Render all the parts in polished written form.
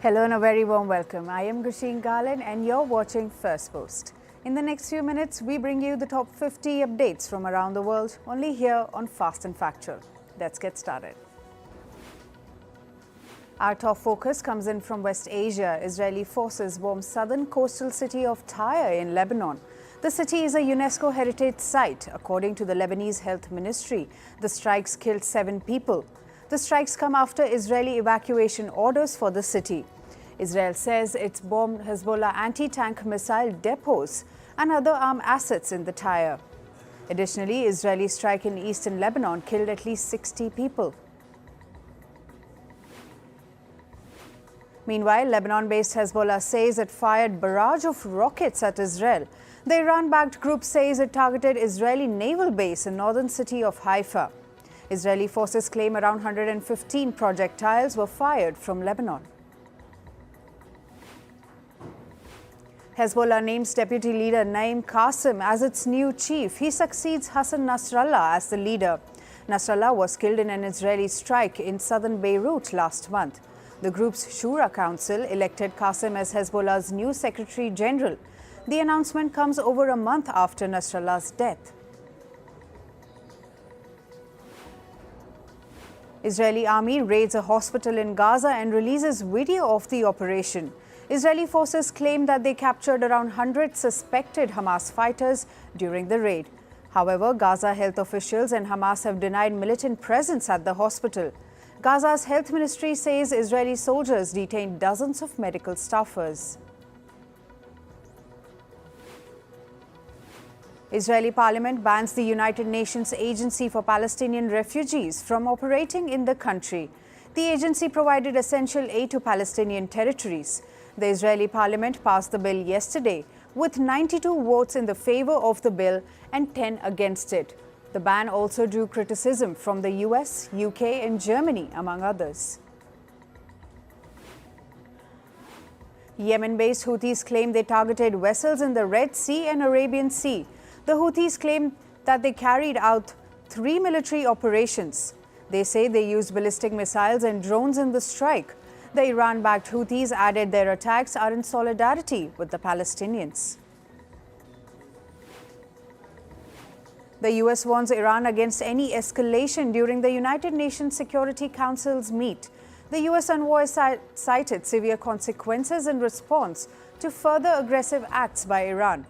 Hello and a very warm welcome. I am Gusheen Garland and you're watching Firstpost. In the next few minutes, we bring you the top 50 updates from around the world, only here on Fast and Factual. Let's get started. Our top focus comes in from West Asia. Israeli forces bomb southern coastal city of Tyre in Lebanon. The city is a UNESCO heritage site. According to the Lebanese Health Ministry, the strikes killed 7 people. The strikes come after Israeli evacuation orders for the city. Israel says it's bombed Hezbollah anti-tank missile depots and other armed assets in the Tyre. Additionally, Israeli strike in eastern Lebanon killed at least 60 people. Meanwhile, Lebanon-based Hezbollah says it fired barrage of rockets at Israel. The Iran-backed group says it targeted Israeli naval base in northern city of Haifa. Israeli forces claim around 115 projectiles were fired from Lebanon. Hezbollah names Deputy Leader Naim Qassem as its new chief. He succeeds Hassan Nasrallah as the leader. Nasrallah was killed in an Israeli strike in southern Beirut last month. The group's Shura Council elected Qassem as Hezbollah's new Secretary General. The announcement comes over a month after Nasrallah's death. Israeli army raids a hospital in Gaza and releases video of the operation. Israeli forces claim that they captured around 100 suspected Hamas fighters during the raid. However, Gaza health officials and Hamas have denied militant presence at the hospital. Gaza's health ministry says Israeli soldiers detained dozens of medical staffers. Israeli parliament bans the United Nations Agency for Palestinian Refugees from operating in the country. The agency provided essential aid to Palestinian territories. The Israeli parliament passed the bill yesterday, with 92 votes in the favor of the bill and 10 against it. The ban also drew criticism from the US, UK and Germany, among others. Yemen-based Houthis claim they targeted vessels in the Red Sea and Arabian Sea. The Houthis claim that they carried out 3 military operations. They say they used ballistic missiles and drones in the strike. The Iran-backed Houthis added their attacks are in solidarity with the Palestinians. The US warns Iran against any escalation during the United Nations Security Council's meet. The US UNRWA cited severe consequences in response to further aggressive acts by Iran.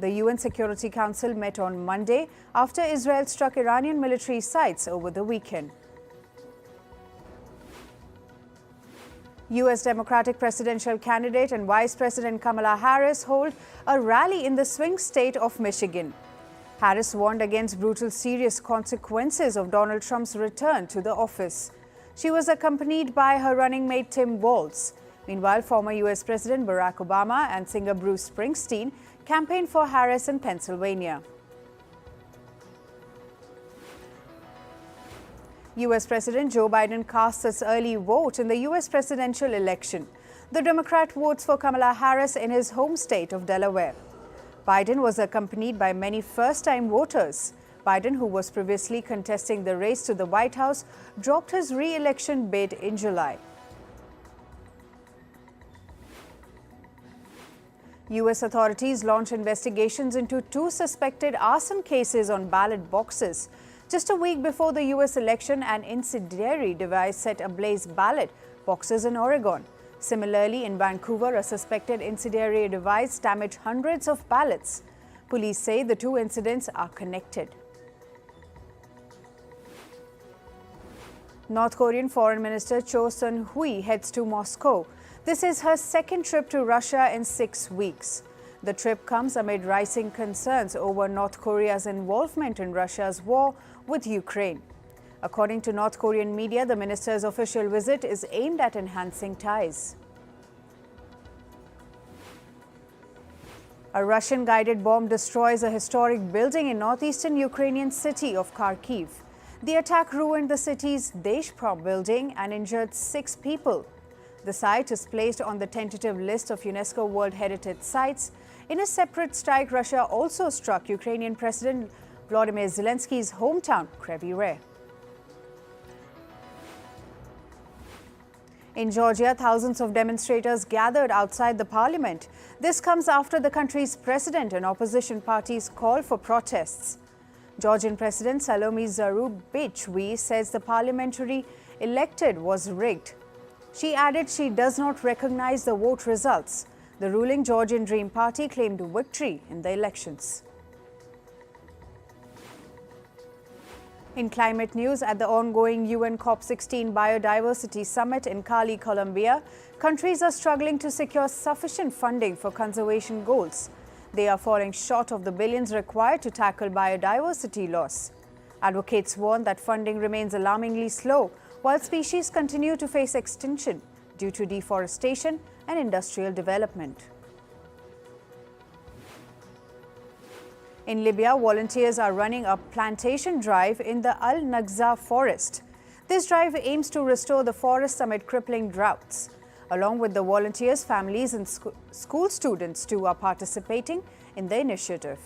The UN Security Council met on Monday after Israel struck Iranian military sites over the weekend. US Democratic presidential candidate and Vice President Kamala Harris hold a rally in the swing state of Michigan. Harris warned against brutal, serious consequences of Donald Trump's return to the office. She was accompanied by her running mate Tim Walz. Meanwhile, former US President Barack Obama and singer Bruce Springsteen campaigned for Harris in Pennsylvania. US President Joe Biden casts his early vote in the US presidential election. The Democrat votes for Kamala Harris in his home state of Delaware. Biden was accompanied by many first-time voters. Biden, who was previously contesting the race to the White House, dropped his re-election bid in July. US authorities launched investigations into 2 suspected arson cases on ballot boxes. Just a week before the US election, an incendiary device set ablaze ballot boxes in Oregon. Similarly, in Vancouver, a suspected incendiary device damaged hundreds of ballots. Police say the 2 incidents are connected. North Korean Foreign Minister Cho Sun-hui heads to Moscow. This is her second trip to Russia in 6 weeks. The trip comes amid rising concerns over North Korea's involvement in Russia's war with Ukraine. According to North Korean media, the minister's official visit is aimed at enhancing ties. A Russian-guided bomb destroys a historic building in northeastern Ukrainian city of Kharkiv. The attack ruined the city's Deshprom building and injured 6 people. The site is placed on the tentative list of UNESCO World Heritage Sites. In a separate strike, Russia also struck Ukrainian President Volodymyr Zelensky's hometown, Kryvyi Rih. In Georgia, thousands of demonstrators gathered outside the parliament. This comes after the country's president and opposition parties call for protests. Georgian President Salome Zurabishvili says the parliamentary elected was rigged. She added she does not recognize the vote results. The ruling Georgian Dream Party claimed victory in the elections. In climate news, at the ongoing UN COP16 Biodiversity Summit in Cali, Colombia, countries are struggling to secure sufficient funding for conservation goals. They are falling short of the billions required to tackle biodiversity loss. Advocates warn that funding remains alarmingly slow, while species continue to face extinction due to deforestation and industrial development. In Libya, volunteers are running a plantation drive in the Al-Naqza forest. This drive aims to restore the forest amid crippling droughts. Along with the volunteers, families and school students too are participating in the initiative.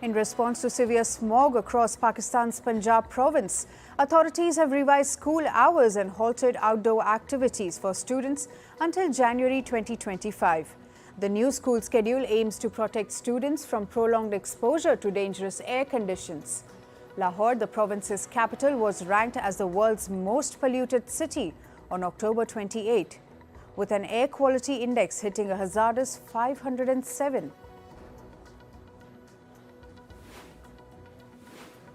In response to severe smog across Pakistan's Punjab province, authorities have revised school hours and halted outdoor activities for students until January 2025. The new school schedule aims to protect students from prolonged exposure to dangerous air conditions. Lahore, the province's capital, was ranked as the world's most polluted city on October 28, with an air quality index hitting a hazardous 507.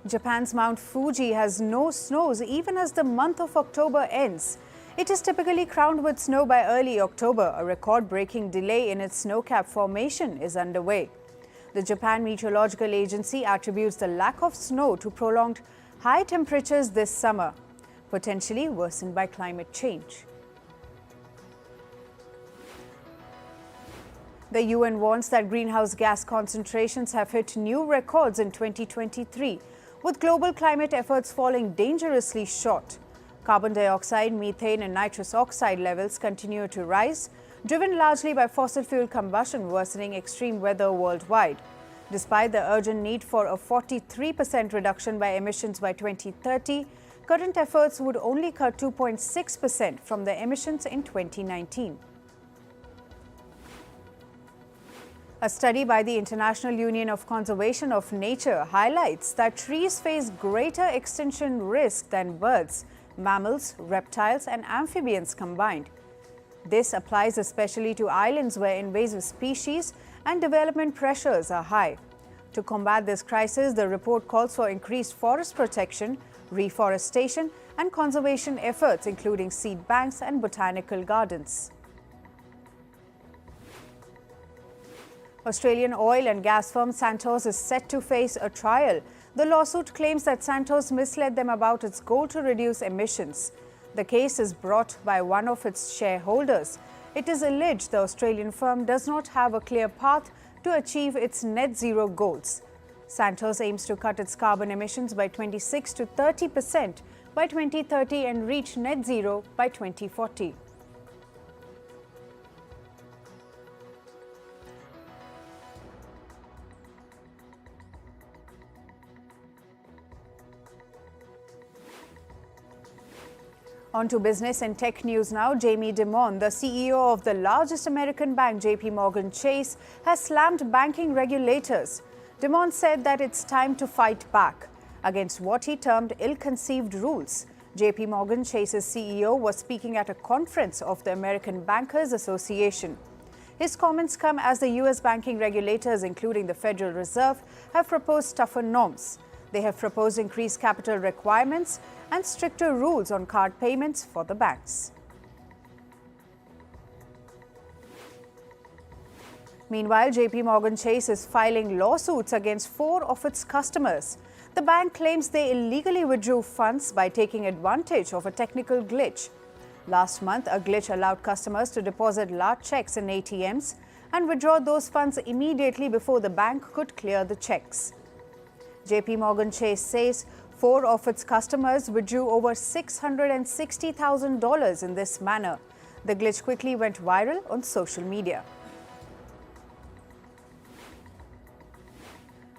Japan's Mount Fuji has no snows even as the month of October ends. It is typically crowned with snow by early October. A record-breaking delay in its snowcap formation is underway. The Japan Meteorological Agency attributes the lack of snow to prolonged high temperatures this summer, potentially worsened by climate change. The UN warns that greenhouse gas concentrations have hit new records in 2023, with global climate efforts falling dangerously short. Carbon dioxide, methane and nitrous oxide levels continue to rise, driven largely by fossil fuel combustion worsening extreme weather worldwide. Despite the urgent need for a 43% reduction by emissions by 2030, current efforts would only cut 2.6% from the emissions in 2019. A study by the International Union of Conservation of Nature highlights that trees face greater extinction risk than birds, mammals, reptiles and amphibians combined. This applies especially to islands where invasive species and development pressures are high. To combat this crisis, the report calls for increased forest protection, reforestation and conservation efforts, including seed banks and botanical gardens. Australian oil and gas firm Santos is set to face a trial. The lawsuit claims that Santos misled them about its goal to reduce emissions. The case is brought by one of its shareholders. It is alleged the Australian firm does not have a clear path to achieve its net zero goals. Santos aims to cut its carbon emissions by 26 to 30% by 2030 and reach net zero by 2040. On to business and tech news now. Jamie Dimon, the CEO of the largest American bank, JP Morgan Chase, has slammed banking regulators. Dimon said that it's time to fight back against what he termed ill-conceived rules. JP Morgan Chase's CEO was speaking at a conference of the American Bankers Association. His comments come as the U.S. banking regulators, including the Federal Reserve, have proposed tougher norms. They have proposed increased capital requirements and stricter rules on card payments for the banks. Meanwhile, JP Morgan Chase is filing lawsuits against 4 of its customers. The bank claims they illegally withdrew funds by taking advantage of a technical glitch. Last month, a glitch allowed customers to deposit large checks in ATMs and withdraw those funds immediately before the bank could clear the checks. JP Morgan Chase says 4 of its customers withdrew over $660,000 in this manner. The glitch quickly went viral on social media.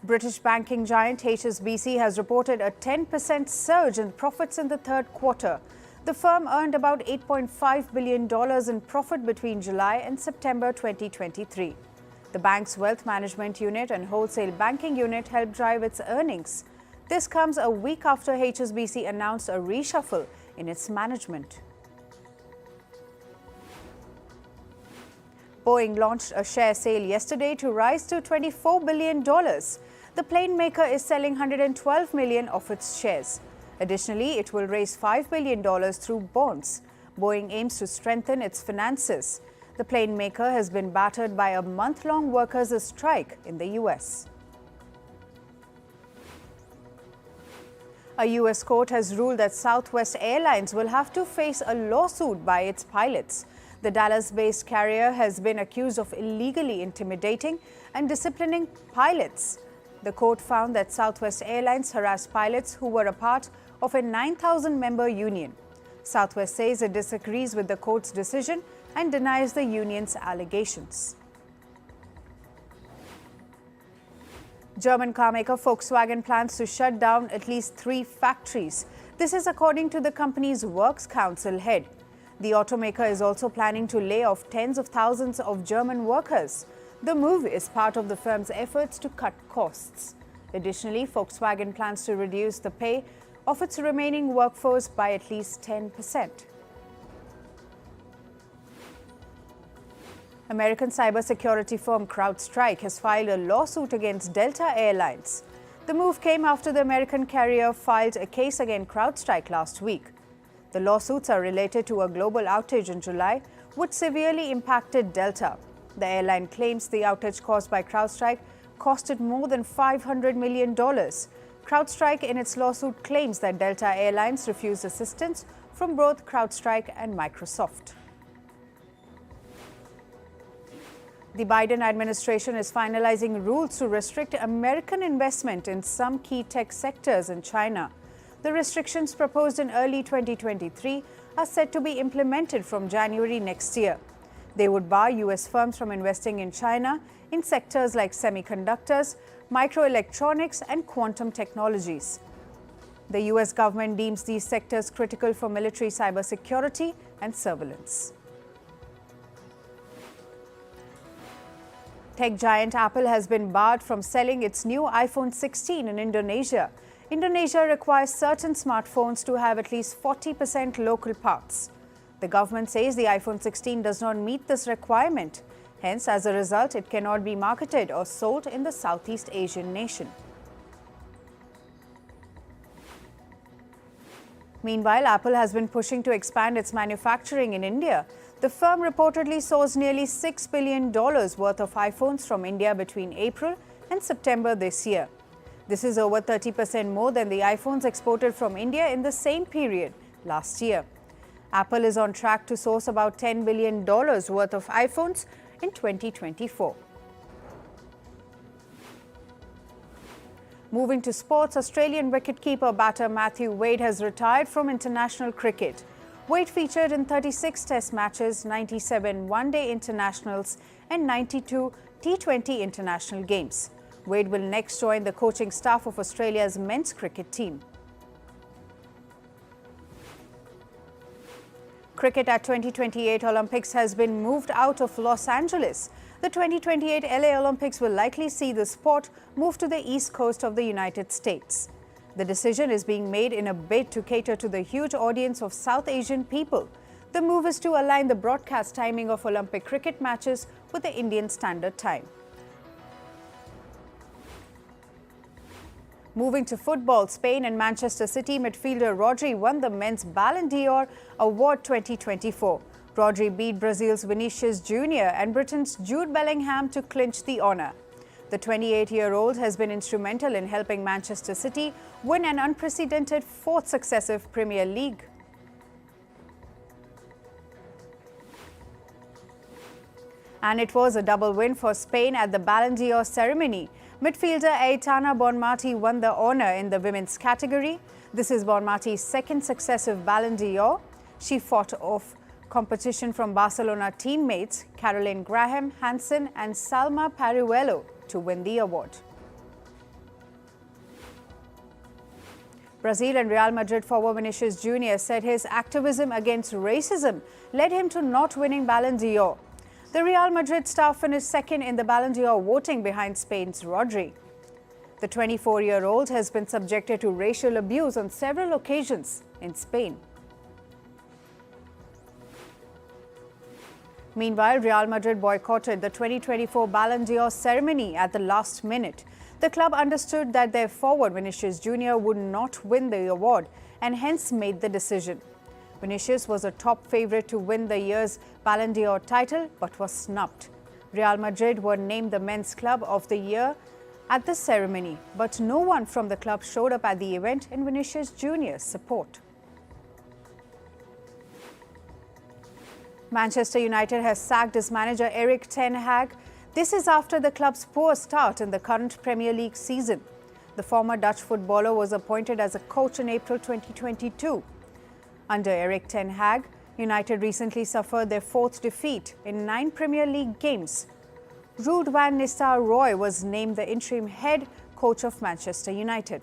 British banking giant HSBC has reported a 10% surge in profits in the third quarter. The firm earned about $8.5 billion in profit between July and September 2023. The bank's wealth management unit and wholesale banking unit helped drive its earnings. This comes a week after HSBC announced a reshuffle in its management. Boeing launched a share sale yesterday to rise to $24 billion. The plane maker is selling 112 million of its shares. Additionally, it will raise $5 billion through bonds. Boeing aims to strengthen its finances. The plane maker has been battered by a month-long workers' strike in the U.S. A U.S. court has ruled that Southwest Airlines will have to face a lawsuit by its pilots. The Dallas-based carrier has been accused of illegally intimidating and disciplining pilots. The court found that Southwest Airlines harassed pilots who were a part of a 9,000-member union. Southwest says it disagrees with the court's decision and denies the union's allegations. German carmaker Volkswagen plans to shut down at least 3 factories. This is according to the company's Works Council head. The automaker is also planning to lay off tens of thousands of German workers. The move is part of the firm's efforts to cut costs. Additionally, Volkswagen plans to reduce the pay of its remaining workforce by at least 10%. American cybersecurity firm CrowdStrike has filed a lawsuit against Delta Airlines. The move came after the American carrier filed a case against CrowdStrike last week. The lawsuits are related to a global outage in July, which severely impacted Delta. The airline claims the outage caused by CrowdStrike costed more than $500 million. CrowdStrike in its lawsuit claims that Delta Airlines refused assistance from both CrowdStrike and Microsoft. The Biden administration is finalizing rules to restrict American investment in some key tech sectors in China. The restrictions proposed in early 2023 are set to be implemented from January next year. They would bar U.S. firms from investing in China in sectors like semiconductors, microelectronics, and quantum technologies. The U.S. government deems these sectors critical for military cybersecurity and surveillance. Tech giant Apple has been barred from selling its new iPhone 16 in Indonesia. Indonesia requires certain smartphones to have at least 40% local parts. The government says the iPhone 16 does not meet this requirement. Hence, as a result, it cannot be marketed or sold in the Southeast Asian nation. Meanwhile, Apple has been pushing to expand its manufacturing in India. The firm reportedly sourced nearly $6 billion worth of iPhones from India between April and September this year. This is over 30% more than the iPhones exported from India in the same period last year. Apple is on track to source about $10 billion worth of iPhones in 2024. Moving to sports, Australian wicketkeeper batter Matthew Wade has retired from international cricket. Wade featured in 36 Test matches, 97 one-day internationals and 92 T20 international games. Wade will next join the coaching staff of Australia's men's cricket team. Cricket at 2028 Olympics has been moved out of Los Angeles. The 2028 LA Olympics will likely see the sport move to the east coast of the United States. The decision is being made in a bid to cater to the huge audience of South Asian people. The move is to align the broadcast timing of Olympic cricket matches with the Indian Standard Time. Moving to football, Spain and Manchester City midfielder Rodri won the men's Ballon d'Or Award 2024. Rodri beat Brazil's Vinicius Jr. and Britain's Jude Bellingham to clinch the honour. The 28-year-old has been instrumental in helping Manchester City win an unprecedented 4th successive Premier League. And it was a double win for Spain at the Ballon d'Or ceremony. Midfielder Aitana Bonmati won the honour in the women's category. This is Bonmati's 2nd successive Ballon d'Or. She fought off competition from Barcelona teammates Caroline Graham, Hansen and Salma Paruello to win the award. Brazil and Real Madrid forward Vinicius Jr. said his activism against racism led him to not winning Ballon d'Or. The Real Madrid star finished second in the Ballon d'Or voting behind Spain's Rodri. The 24-year-old has been subjected to racial abuse on several occasions in Spain. Meanwhile, Real Madrid boycotted the 2024 Ballon d'Or ceremony at the last minute. The club understood that their forward Vinicius Jr. would not win the award and hence made the decision. Vinicius was a top favourite to win the year's Ballon d'Or title but was snubbed. Real Madrid were named the Men's Club of the Year at the ceremony, but no one from the club showed up at the event in Vinicius Jr.'s support. Manchester United has sacked its manager Erik ten Hag. This is after the club's poor start in the current Premier League season. The former Dutch footballer was appointed as a coach in April 2022. Under Erik ten Hag, United recently suffered their fourth defeat in 9 Premier League games. Ruud van Nistelrooy was named the interim head coach of Manchester United.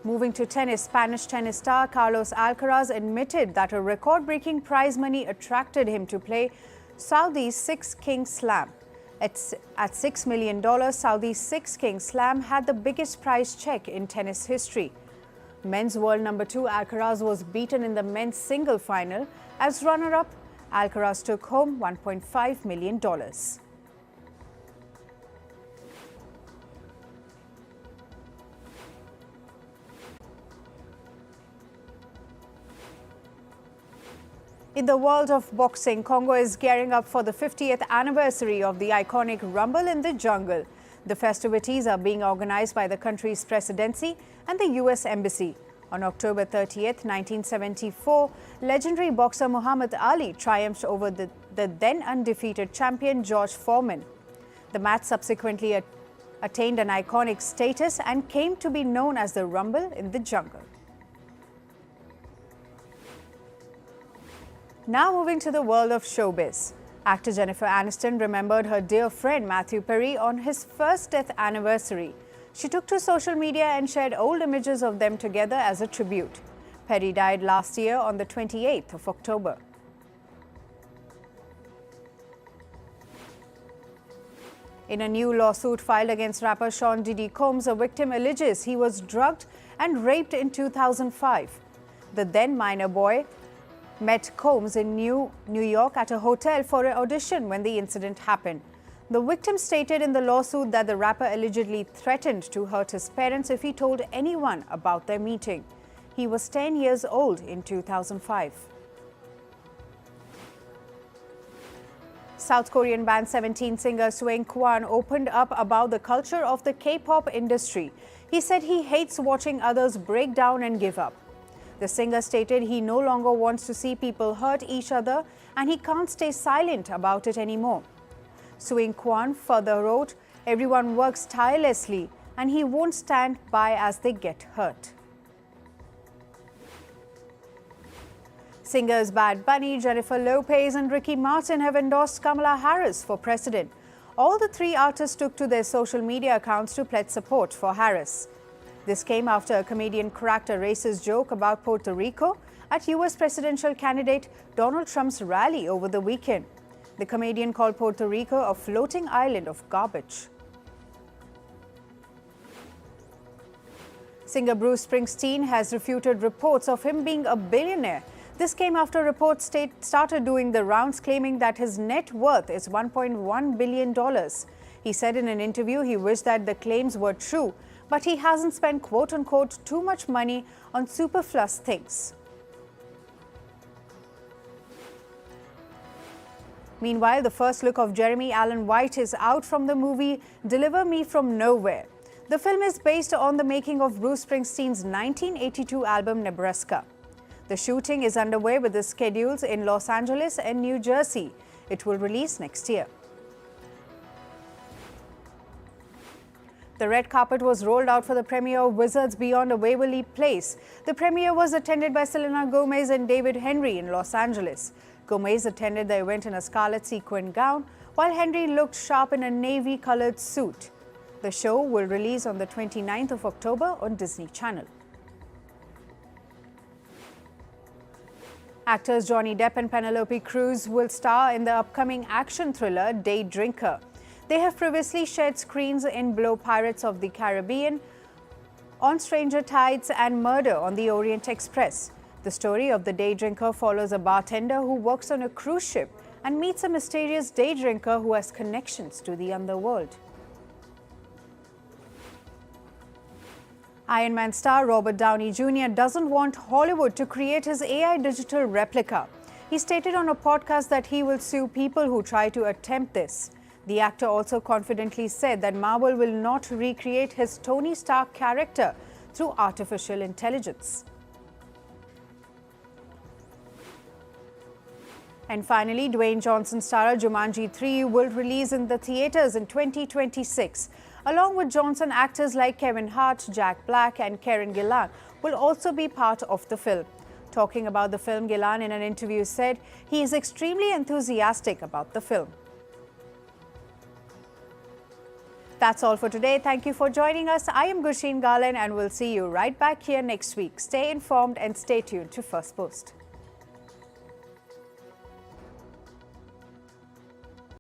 Moving to tennis, Spanish tennis star Carlos Alcaraz admitted that a record-breaking prize money attracted him to play Saudi's Six Kings Slam. At $6 million, Saudi's Six Kings Slam had the biggest prize check in tennis history. Men's world number 2 Alcaraz was beaten in the men's single final. As runner-up, Alcaraz took home $1.5 million. In the world of boxing, Congo is gearing up for the 50th anniversary of the iconic Rumble in the Jungle. The festivities are being organized by the country's presidency and the U.S. Embassy. On October 30th, 1974, legendary boxer Muhammad Ali triumphed over the then undefeated champion George Foreman. The match subsequently attained an iconic status and came to be known as the Rumble in the Jungle. Now moving to the world of showbiz. Actor Jennifer Aniston remembered her dear friend Matthew Perry on his first death anniversary. She took to social media and shared old images of them together as a tribute. Perry died last year on the 28th of October. In a new lawsuit filed against rapper Sean Diddy Combs, a victim alleges he was drugged and raped in 2005. The then minor boy met Combs in New York at a hotel for an audition when the incident happened. The victim stated in the lawsuit that the rapper allegedly threatened to hurt his parents if he told anyone about their meeting. He was 10 years old in 2005. South Korean band 17 singer Sueng Kwan opened up about the culture of the K-pop industry. He said he hates watching others break down and give up. The singer stated he no longer wants to see people hurt each other and he can't stay silent about it anymore. Sueng Kwan further wrote, "Everyone works tirelessly and he won't stand by as they get hurt." Singers Bad Bunny, Jennifer Lopez and Ricky Martin have endorsed Kamala Harris for president. All the three artists took to their social media accounts to pledge support for Harris. This came after a comedian cracked a racist joke about Puerto Rico at U.S. presidential candidate Donald Trump's rally over the weekend. The comedian called Puerto Rico a floating island of garbage. Singer Bruce Springsteen has refuted reports of him being a billionaire. This came after reports started doing the rounds claiming that his net worth is $1.1 billion. He said in an interview he wished that the claims were true, but he hasn't spent quote-unquote too much money on superfluous things. Meanwhile, the first look of Jeremy Allen White is out from the movie Deliver Me From Nowhere. The film is based on the making of Bruce Springsteen's 1982 album Nebraska. The shooting is underway with the schedules in Los Angeles and New Jersey. It will release next year. The red carpet was rolled out for the premiere of Wizards Beyond a Waverly Place. The premiere was attended by Selena Gomez and David Henry in Los Angeles. Gomez attended the event in a scarlet sequin gown, while Henry looked sharp in a navy-colored suit. The show will release on the 29th of October on Disney Channel. Actors Johnny Depp and Penelope Cruz will star in the upcoming action thriller Day Drinker. They have previously shared screens in Blow Pirates of the Caribbean, On Stranger Tides and Murder on the Orient Express. The story of the day drinker follows a bartender who works on a cruise ship and meets a mysterious day drinker who has connections to the underworld. Iron Man star Robert Downey Jr. doesn't want Hollywood to create his AI digital replica. He stated on a podcast that he will sue people who try to attempt this. The actor also confidently said that Marvel will not recreate his Tony Stark character through artificial intelligence. And finally, Dwayne Johnson star Jumanji 3 will release in the theatres in 2026. Along with Johnson, actors like Kevin Hart, Jack Black and Karen Gillan will also be part of the film. Talking about the film, Gillan in an interview said he is extremely enthusiastic about the film. That's all for today. Thank you for joining us. I am Gursheen Galan and we'll see you right back here next week. Stay informed and stay tuned to Firstpost.